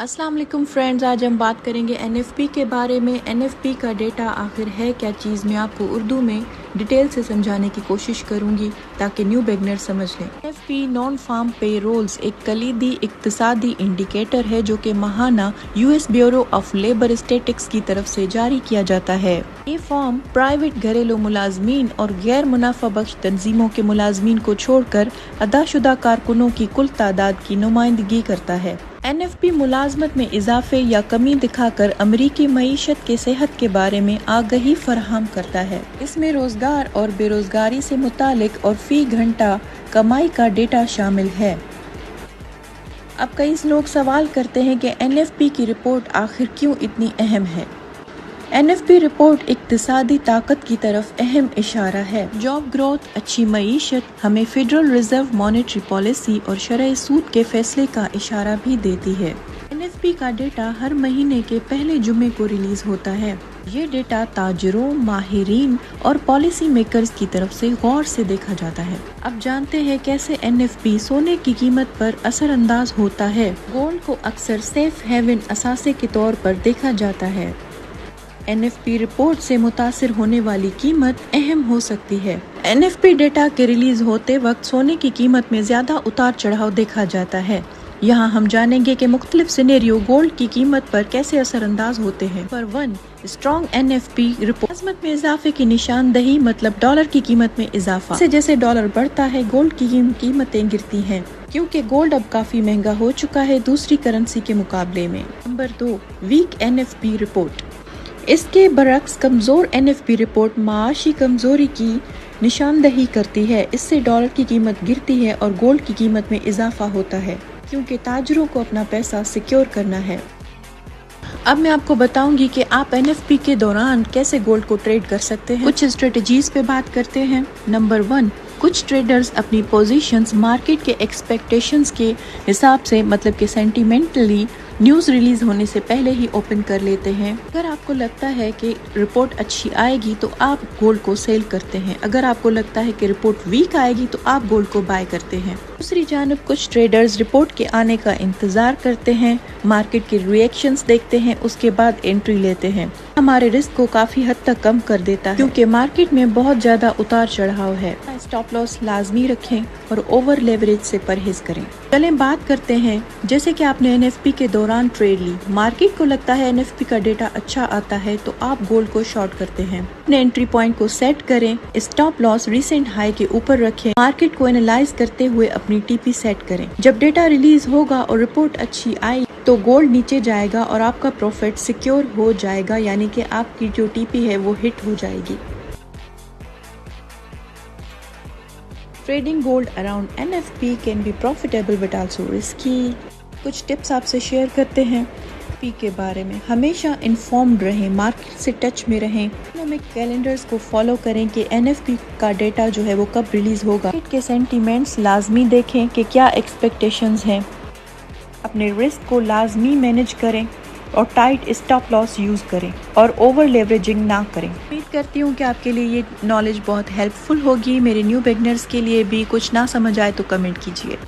अस्सलाम वालेकुम फ्रेंड्स, आज हम बात करेंगे एनएफपी के बारे में। एनएफपी का डेटा आखिर है क्या चीज़, मैं आपको उर्दू में डिटेल से समझाने की कोशिश करूंगी ताकि न्यू बिगनर समझ लें। NFP non farm payrolls एक कलीदी इक्तिसादी इंडिकेटर है जो कि माहाना US Bureau of Labour statics की तरफ से जारी किया जाता है। ये फॉर्म प्राइवेट घरेलू मुलाजमीन और गैर मुनाफा बख्श तंजीमों के मुलाजमीन को छोड़कर अदाशुदा कारकुनों की कुल तादाद की नुमाइंदगी करता है। एनएफपी मुलाजमत में इजाफे या कमी दिखाकर अमरीकी मईशत के सेहत के बारे में आगही फराहम करता है। इसमें रोजगार और बेरोजगारी से मुतालिक और फी घंटा कमाई का डेटा शामिल है। अब कई लोग सवाल करते हैं कि एनएफपी की रिपोर्ट आखिर क्यों इतनी अहम है। एनएफपी रिपोर्ट इक्तिसादी ताकत की तरफ अहम इशारा है। जॉब ग्रोथ, अच्छी मईशत हमें फेडरल रिजर्व मॉनेटरी पॉलिसी और शरह सूद के फैसले का इशारा भी देती है। एनएफपी का डेटा हर महीने के पहले जुमे को रिलीज होता है। ये डेटा ताजरों, माहिरीन और पॉलिसी मेकर्स की तरफ से गौर से देखा जाता है। अब जानते हैं कैसे एनएफपी सोने की कीमत पर असर अंदाज होता है। गोल्ड को अक्सर सेफ हेवन असासे के तौर पर देखा जाता है। एनएफपी रिपोर्ट से मुतासिर होने वाली कीमत अहम हो सकती है। एनएफपी डेटा के रिलीज होते वक्त सोने की कीमत में ज्यादा उतार चढ़ाव देखा जाता है। यहाँ हम जानेंगे कि मुख्तलिफ सिनेरियो गोल्ड की कीमत पर कैसे असरअंदाज होते हैं। Number 1, strong NFP report. अजमत में इजाफे की निशानदही मतलब डॉलर की कीमत में इजाफा। जैसे जैसे डॉलर बढ़ता है गोल्ड की कीमतें गिरती हैं क्योंकि गोल्ड अब काफी महंगा हो चुका है दूसरी करेंसी के मुकाबले में। Number 2, weak NFP report. इसके बरक्स कमजोर एनएफपी रिपोर्ट माशी कमजोरी की निशानदही करती है। इससे डॉलर की कीमत गिरती है और गोल्ड की कीमत में इजाफा होता है क्योंकि ताजरों को अपना पैसा सिक्योर करना है। अब मैं आपको बताऊंगी कि आप एनएफपी के दौरान कैसे गोल्ड को ट्रेड कर सकते हैं। कुछ स्ट्रेटजीज पे बात करते हैं। नंबर 1, कुछ ट्रेडर्स अपनी पोजीशंस मार्केट के एक्सपेक्टेशंस के हिसाब से मतलब कि सेंटिमेंटली न्यूज रिलीज होने से पहले ही ओपन कर लेते हैं। अगर आपको लगता है कि रिपोर्ट अच्छी आएगी तो आप गोल्ड को सेल करते हैं। अगर आपको लगता है कि रिपोर्ट वीक आएगी तो आप गोल्ड को बाय करते हैं। दूसरी जानब कुछ ट्रेडर्स रिपोर्ट के आने का इंतजार करते हैं, मार्केट के रिएक्शंस देखते हैं, उसके बाद एंट्री लेते हैं। हमारे रिस्क को काफी हद तक कम कर देता है क्योंकि मार्केट में बहुत ज्यादा उतार चढ़ाव है। स्टॉप लॉस लाजमी रखें और ओवर लेवरेज से परहेज करें। चलें बात करते हैं, जैसे कि आपने एनएफपी के दौरान ट्रेड ली, मार्केट को लगता है एनएफपी का डेटा अच्छा आता है तो आप गोल्ड को शॉर्ट करते हैं। अपने एंट्री पॉइंट को सेट करें, स्टॉप लॉस रिसेंट हाई के ऊपर रखें, मार्केट को एनालाइज करते हुए अपनी टीपी सेट करें। जब डेटा रिलीज होगा और रिपोर्ट अच्छी आई तो गोल्ड नीचे जाएगा और आपका प्रॉफिट सिक्योर हो जाएगा, यानी कि आपकी जो टीपी है वो हिट हो जाएगी। Trading gold around NFP can be profitable but also risky. कुछ टिप्स आपसे शेयर करते हैं एनएफपी के बारे में। हमेशा इन्फॉर्म्ड रहें, मार्केट से टच में रहें, इकोनॉमिक कैलेंडर्स को फॉलो करें कि एनएफपी का डेटा जो है वो कब रिलीज होगा। मार्केट के सेंटीमेंट्स लाजमी देखें कि क्या एक्सपेक्टेशंस हैं। अपने रिस्क को लाजमी मैनेज करें और टाइट स्टॉप लॉस यूज करें और ओवर लेवरेजिंग ना करें। उम्मीद करती हूँ कि आपके लिए ये नॉलेज बहुत हेल्पफुल होगी। मेरे न्यू बिगनर्स के लिए भी कुछ ना समझ आए तो कमेंट कीजिए।